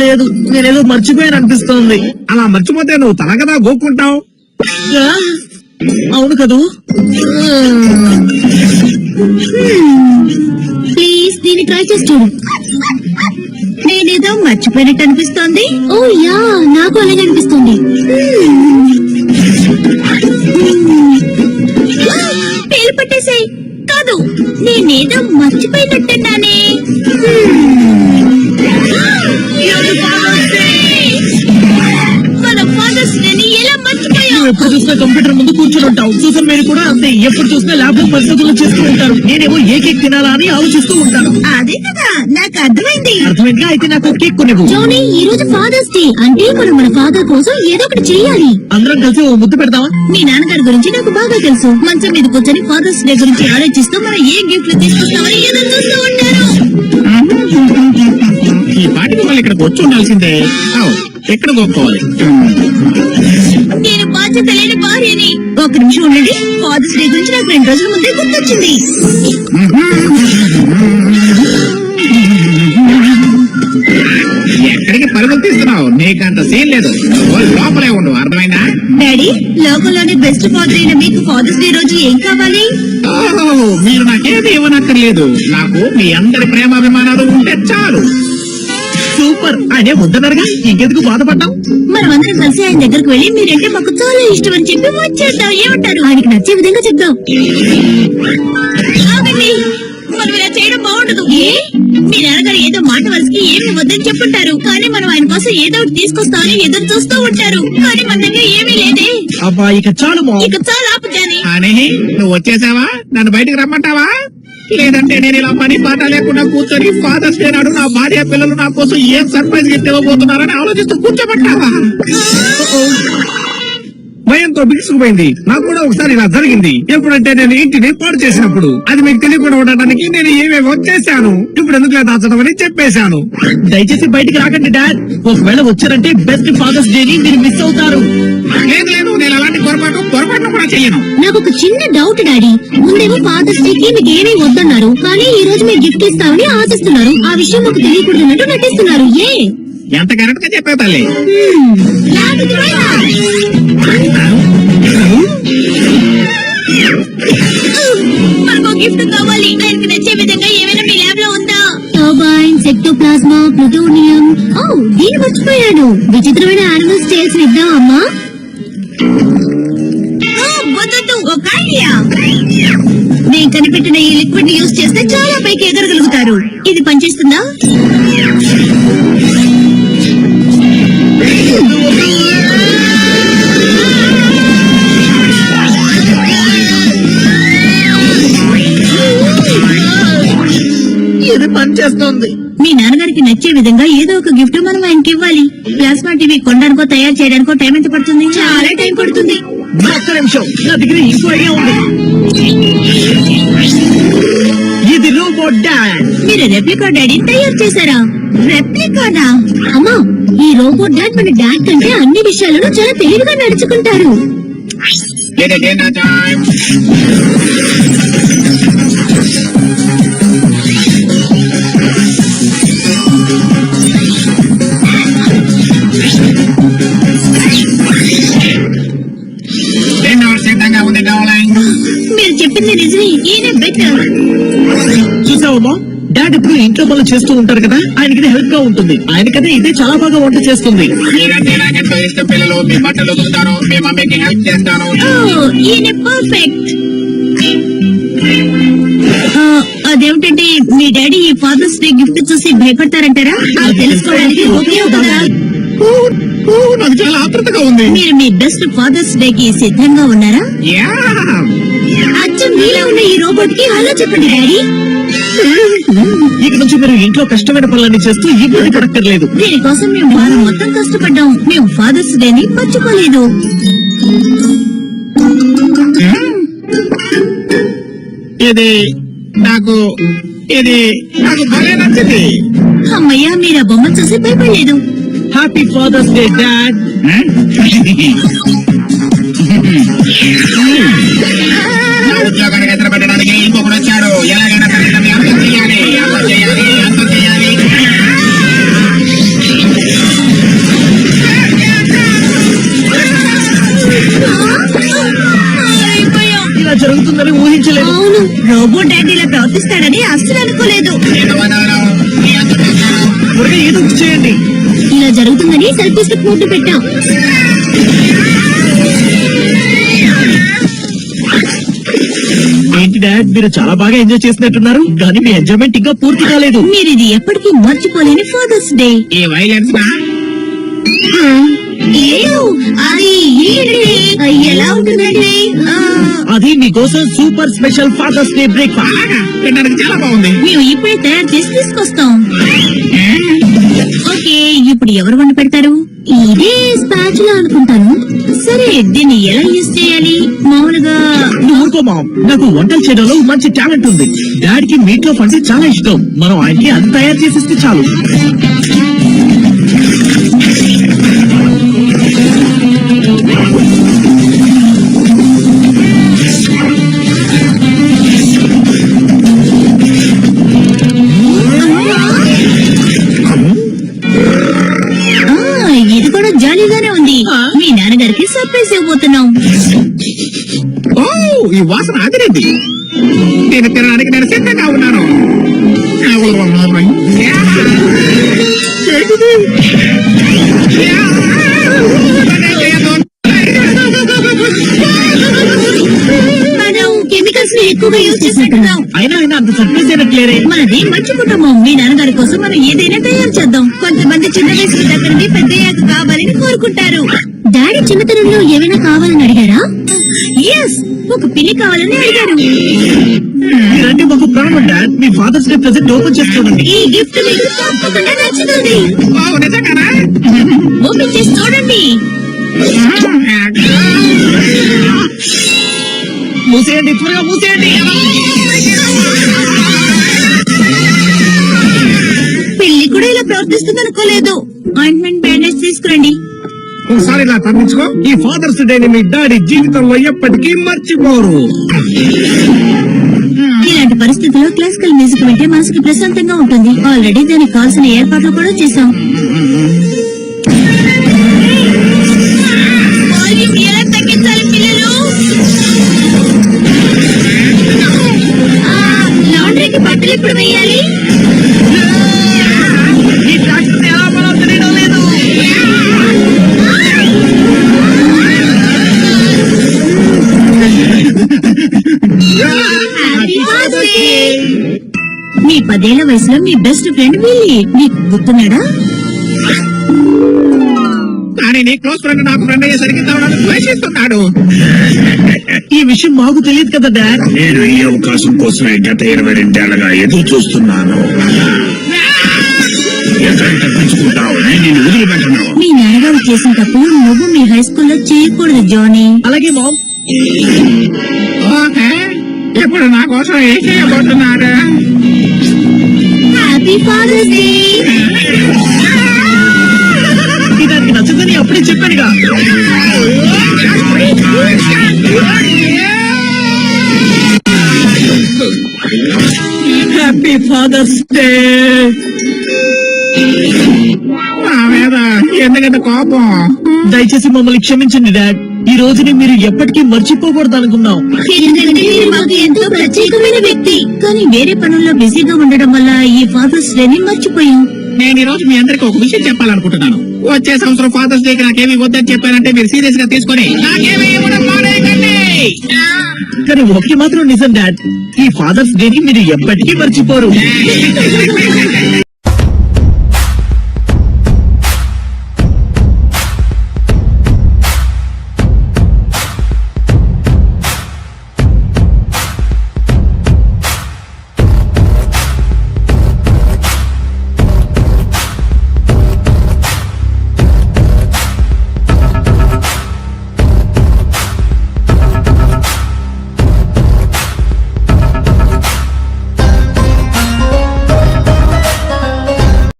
లేదు, నేనేదో మర్చిపోయాను అనిపిస్తోంది. అలా మర్చిపోతే నువ్వు తల కదా గోక్కుంటావు. అవును కదూ. ప్లీజ్ దీన్ని ట్రై చేసి చూడు. నేనేదో మర్చిపోయినట్టు అనిపిస్తోంది. ఓ యా, నాకు అలాగే అనిపిస్తుంది. పేరు పట్టేసాయి. కాదు, నేనేదో మర్చిపోయినట్టున్నానే. మన ఫాదర్స్ డేని ఎలా మర్చిపోయావు? నువ్వు ఎప్పుడు చూసినా కంప్యూటర్ ముందు కూర్చొని ఉంటావు. చూసిన మీరు కూడా అంతే. ఎప్పుడు చూసినా ల్యాబ్ లో పరిస్థితులు చేస్తూ ఉంటారు. నేనేమో ఏ కేక్ తినాలా అని ఆలోచిస్తూ ఉంటాను. అదే కదా నాకు అర్థమైంది. అర్థమైందిగా, అయితే నాకు కేక్ కొనివ్వు. జోనీ, ఈ రోజు ఫాదర్స్ డే అంటే మనం మన ఫాదర్ కోసం ఏదో ఒకటి చేయాలి. అందరం కలిసి ఓ ముద్దు పెడదామా? మీ నాన్నగారి గురించి నాకు బాగా తెలుసు. మంచం మీద కూర్చొని ఫాదర్స్ డే గురించి ఆలోచిస్తూ మనం ఏ గిఫ్ట్లు తీసుకొస్తామని ఎదురు చూస్తూ ఉంటారు. ఈ పాటికి వాళ్ళు ఇక్కడికి వచ్చి ఉండాల్సిందే. ఎక్కడ గోక్కోవాలి? నేను బాధ్యత లేని భార్యని. ఒక నిమిషం ఉండండి. ఫాదర్స్ డే గురించి నాకు 2 రోజుల ముందే గుర్తొచ్చింది. ఎక్కడికి పరుగులు తీస్తున్నావు? నీకంత సీన్ లేదు. లోపలే ఉండు, అర్థమైందా? డాడీ, లోకంలోనే బెస్ట్ ఫాదర్ అయిన మీకు ఫాదర్స్ డే రోజు ఏం కావాలి? మీరు నాకేది ఇవ్వనక్కర్లేదు. నాకు మీ అందరి ప్రేమాభిమానాలు ఉంటే చాలు. సూపర్. ఆయనే వద్దన్నారుగా, ఇంకెందుకు బాధపడ్డాం? మనమందరం కలిసి ఆయన దగ్గరకు వెళ్ళి మీరంటే మాకు చాలా ఇష్టం అని చెప్పి వచ్చేద్దాం. ఏమంటారు? ఆయనకి నచ్చే విధంగా చెప్దాం. ఆగండి, మనం ఇలా చేయడం బాగుండదు. మీ నాన్నగారు ఏదో మాట వలసకి ఏమి వద్దని చెప్పుంటారు. కానీ మనం ఆయన కోసం ఏదో ఒకటి తీసుకొస్తామని ఎదురు చూస్తూ ఉంటారు. కానీ మన దగ్గర ఏమీ లేదే. అబ్బా, ఇక చాలు మా. ఇక చాలా ఆపుతాని. అని నువ్వు వచ్చేసావా? నన్ను బయటకు రమ్మంటావా? లేదంటే నేను ఇలా పని పాట లేకుండా కూర్చొని ఫాదర్స్ డే నాడు నా భార్య పిల్లలు నా కోసం ఏం సర్ప్రైజ్ గిఫ్ట్ ఇవ్వబోతున్నారని ఆలోచిస్తూ కూర్చోబెట్టావా? భయంతో బిగుసుకుపోయింది. నాకు కూడా ఒకసారి ఇలా జరిగింది. ఎప్పుడంటే నేను ఇంటిని పాడు చేసినప్పుడు. అది మీకు తెలియకుండా ఉండడానికి నేను ఏమేమో చేశాను. ఇప్పుడు ఎందుకు దాచడం అని చెప్పేశాను. దయచేసి బయటికి రాకండి డాడ్. ఒకవేళ వచ్చారంటే బెస్ట్ ఫాదర్స్ డే ని మీరు మిస్ అవుతారు. లేదు లేదు, నేను అలాంటి పొరపాటు కూడా చెయ్యను. నాకు ఒక చిన్న డౌట్ డాడీ. ముందేమో ఫాదర్స్ డే కి మీకు ఏమీ వద్దన్నారు. కానీ ఈ రోజు మీరు గిఫ్ట్ ఇస్తామని ఆశిస్తున్నారు. ఆ విషయం మాకు తెలియకూడదన్నట్టు నటిస్తున్నారు. ఎంత కరెక్ట్ గా చెప్పావు తల్లి. మనకు గిఫ్ట్ కావాలి. ఆయనకి నచ్చే విధంగా ఏమైనా మీ ల్యాబ్ లో ఉందా? Turbine, సెక్టోప్లాస్మా, plutonium. ఓ, దీన్ని మర్చిపోయాను. విచిత్రమైన యానిమల్స్ టేల్స్ ఇద్దాం అమ్మా. ఒక ఐడియా. నేను కనిపెట్టిన ఈ లిక్విడ్ యూజ్ చేస్తే చాలా పైకి ఎగరగలుగుతారు. ఇది పనిచేస్తుందా? ఇది పనిచేస్తుంది. మీ నాన్నగారికి నచ్చే విధంగా ఏదో ఒక గిఫ్ట్ మనం ఆయనకి ఇవ్వాలి. ప్లాస్మా టీవీ కొనడానికో తయారు చేయడానికో టైం ఎంత పడుతుంది? చాలా టైం పడుతుంది. ఒక్క నిమిషం, నా దగ్గర ఇంకో ఐడియా ఉంది. ఇది రోబోట్ డాడ్. మీరు రెప్లికా డాడీ తయారు చేశారా? రెప్లికానా? అమ్మా, ఈ రోబోట్ డాడ్ మన డాడ్ కంటే అన్ని విషయాలను చాలా తెలివిగా నడుచుకుంటారు. సిద్ధంగా ఉంది. మీరు చెప్పింది నిజమే. ఈయన బెటర్. చూసావమ్మా, డాడ్ ఇప్పుడు ఇంట్లో పనులు చేస్తూ ఉంటారు కదా, ఆయనకి హెల్ప్ గా ఉంటుంది. ఆయనకదే ఇదే చాలా బాగా వంట చేస్తుంది. మీరంటే నాకెంతో ఇష్టం. పిల్లలు మీ బట్టలు ఉతుకుతారు, మీ మమ్మీకి హెల్ప్ చేస్తాను. ఈయన పర్ఫెక్ట్. అదేమిటంటే మీ డాడీ ఈ ఫాదర్స్ డే గిఫ్ట్ చూసి భయపడతారంటారా? అది తెలుసుకోవడానికి ఓకే కదా? నాకు చాలా ఆతృతగా ఉంది. మీరు మీ బెస్ట్ ఫాదర్స్ డే కి సిద్ధంగా ఉన్నారా? అచ్చం మీలో ఉన్న ఈ రోబోట్ కి హలో చెప్పండి డాడీ. ఇక నుంచి మీరు ఇంట్లో కష్టమైన పనులన్నీ చేస్తూ ఇబ్బంది పడక్కర్లేదు. దీనికోసం మేము వారం మొత్తం కష్టపడ్డాం. మేము ఫాదర్స్ డే ని మర్చిపోలేదు. ఇది నాకు భలే నచ్చింది. అమ్మయ్యా, మీరు ఆ బొమ్మ చూసి భయపడలేదు. Happy Father's Day dad. ఉద్యోగానికి ఎదురు పెట్టడానికి ఇంకొకరు వచ్చాడు. ఎలాగైనా సరే అంతం చేయాలి. రోబో డాడీలా ప్రవర్తిస్తాడని అస్సలు అనుకోలేదు. త్వరగా ఏదో ఒకటి చేయండి. ఇలా జరుగుతుందని సెల్ఫీ స్టిక్ ఫోటో పెట్టాం. ఏంటి డాడ్, మీరు చాలా బాగా ఎంజాయ్ చేసినట్టున్నారు, కానీ మీ ఎంజాయ్మెంట్ ఇంకా పూర్తి కాలేదు. మీరు ఇది ఎప్పటికీ మర్చిపోలేని ఫాదర్స్ డే. ఈ వైలెన్స్ అది ఎలా ఉంటుందండి? అది మీకోసం super special Father's Day breakfast. అలాగా తినడానికి చాలా బాగుంది. మేము ఇప్పుడే తయారు చేసి తీసుకొస్తాం. ఓకే, ఇప్పుడు ఎవరు వండి పెడతారు? ఇదే స్పాచులా అనుకుంటాను. సరే, దీన్ని ఎలా యూజ్ చేయాలి? మామూలుగా నువ్వు ఊరుకో మామ్, నాకు వంటలు చేయడంలో మంచి టాలెంట్ ఉంది. డాడ్ కి మీట్ లోఫ్ అంటే చాలా ఇష్టం. మనం ఆయనకి అది తయారు చేసిస్తే చాలు. ఇది కూడా జాలీగానే ఉంది. మీ నాన్నగారికి సర్ప్రైజ్ ఇవ్వబోతున్నాం. ఓ, ఈ వాసన ఆదిరింది. నేను తినడానికి నేను సిద్ధంగా ఉన్నాను. ఏంటిది? మనం కెమికల్స్ ని ఎక్కువగా యూజ్ చేసినట్టున్నాం. అయినా ఆయన అంత సర్ప్రైజ్ అయినట్లేరే. మనది మంచి కుటుంబం. మీ నాన్నగారి కోసం మనం ఏదైనా తయారు చేద్దాం. కొంతమంది చిన్న వయసు దగ్గర నుండి పెద్దయ్యాక కావాలని కోరుకుంటారు. డాడీ చిన్నతనంలో ఏమైనా కావాలని అడిగారా? ఎస్, ఒక పిల్లి కావాలని అడిగారు. మీరంటే మాకు ప్రాణం డాడ్. మీ ఫాదర్స్ డే ప్రెజెంట్ ఓపెన్ చేసుకోండి. ఈ గిఫ్ట్ మీకు తప్పకుండా నచ్చుతుంది. ఓ, నిజంగానా? ఓపెన్ చేసి చూడండి. మూసేయండి, త్వరగా మూసేయండి. పిల్లి కూడా ఇలా ప్రవర్తిస్తుంది అనుకోలేదు. ఆయింట్మెంట్ బ్యాండేజ్ తీసుకురండి. ఒకసారి ఇలా తప్పించుకో. ఈ ఫాదర్స్ డేని మీ డాడీ జీవితంలో ఎప్పటికీ మర్చిపోరు. ఇలాంటి పరిస్థితుల్లో క్లాసికల్ మ్యూజిక్ వింటే మనసుకి ప్రశాంతంగా ఉంటుంది. ఆల్రెడీ దానికి కావాల్సిన ఏర్పాట్లు కూడా చేశాం. వాల్యూమ్ ఎలా తగ్గించాలి పిల్లలు? లాండ్రీకి బట్టలు ఎప్పుడు వేయాలి? ఈ ట్రాక్టర్ ఎలా మనం తెలియడం లేదు. మీ 10 ఏళ్ల వయసులో మీ బెస్ట్ ఫ్రెండ్ విల్లీ నీకు గుర్తున్నాడా? కానీ నీ క్లోజ్ ఫ్రెండ్ నాకు ఫ్రెండ్ అయ్యేసరికి తను ద్వేషిస్తున్నాడు. ఈ విషయం మాకు తెలియదు కదా డాడ్. నేను ఈ అవకాశం కోసమే గత 22 ఏళ్లుగా ఎదురు చూస్తున్నాను. ఎక్కడికి తప్పించుకుంటావు? నేను నిన్ను వదిలిపెట్టను. మీ నాన్నగారు చేసిన తప్పులు నువ్వు మీ హై స్కూల్లో చేయకూడదు జానీ. అలాగే మామ్. ఓకే, ఇప్పుడు నా కోసం ఏం చేయబోతున్నారు? Happy Father's Day. దానికి నచ్చదని అప్పుడే చెప్పానుగా. Happy Father's Day. నా మీద ఎందుకంత కోపం? దయచేసి మమ్మల్ని క్షమించండి డాడ్. ఈ రోజుని మీరు ఎప్పటికీ మర్చిపోకూడదు అనుకున్నాం. ఎందుకంటే మీరు మాకు ఎంతో ప్రత్యేకమైన వ్యక్తి. కానీ వేరే పనుల్లో బిజీగా ఉండడం వల్ల ఈ ఫాదర్స్ డేని మర్చిపోయాం. నేను ఈ రోజు మీ అందరికి ఒక విషయం చెప్పాలనుకుంటున్నాను. వచ్చే సంవత్సరం ఫాదర్స్ డేకి నాకేమీ వద్దని చెప్పానంటే మీరు సీరియస్ గా తీసుకొని నాకేమీ ఇవ్వడం మానేయకండి. కానీ ఒకటి మాత్రం నిజం డాడ్, ఈ ఫాదర్స్ డేని మీరు ఎప్పటికీ మర్చిపోరు.